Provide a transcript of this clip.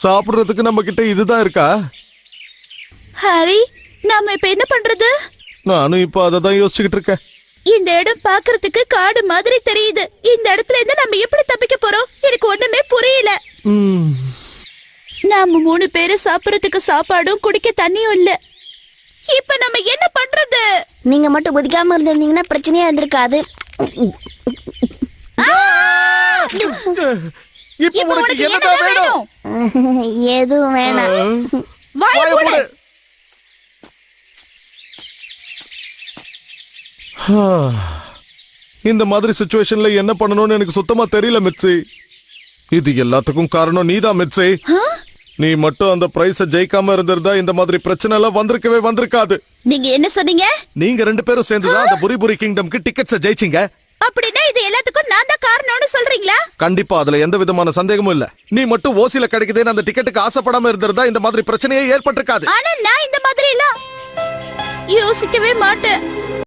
சாப்பிடுறதுக்கு நம்ம கிட்ட இதுதான் இருக்கா? ஹாரி, நாம இப்ப என்ன பண்றது? நானும் இப்ப அததான் யோசிச்சுக்கிட்டு இருக்கேன். இந்த இடம் பாக்குறதுக்கு காடு மாதிரி தெரியுது. இந்த இடத்துல இருந்து நம்ம எப்படி தப்பிக்க போறோம்? எனக்கு ஒண்ணுமே புரியல. நாம 3 பேரு சாப்பிடறதுக்கு சாப்பாடும் குடிக்க தண்ணியும் இல்ல. இப்ப நம்ம என்ன பண்றது? நீங்க மட்டும் குதிக்காம இருந்திருந்தீங்கன்னா பிரச்சனையா இருந்திருக்காது. இப்ப உனக்கு என்னதான் வேணும்? எதுவும் வேணாம். வாயை மூடு. இந்த மாதிரி சிச்சுவேஷன்ல என்ன பண்ணணும்னு எனக்கு சுத்தமா தெரியல மிட்சி. இது எல்லாத்துக்கும் காரணம் நீதான் மிட்சி. நீ மட்டும் அந்த பிரைஸ ஜெயிக்காம இருந்திருந்தா இந்த மாதிரி பிரச்சனை எல்லாம் வந்திருக்காது. நீங்க என்ன சொன்னீங்க? நீங்க 2 பேரும் சேர்ந்துதான் அந்த புரிபுரி கிங்டம்க்கு டிக்கெட்ஸ ஜெயிச்சீங்க. அப்படின்னா இது எல்லாத்துக்கும் நான் தான் காரணம்னு சொல்றீங்களா? கண்டிப்பா, அதுல எந்த விதமான சந்தேகமும் இல்ல. நீ மட்டும் ஓசில கிடைக்குதேன்னு அந்த டிக்கெட்டுக்கு ஆசைப்படாம இருந்திருந்தா இந்த மாதிரி பிரச்சனையே ஏற்பட்டிருக்காது. ஆனா நான் இந்த மாதிரி எல்லாம் யோசிக்கவே மாட்டேன்.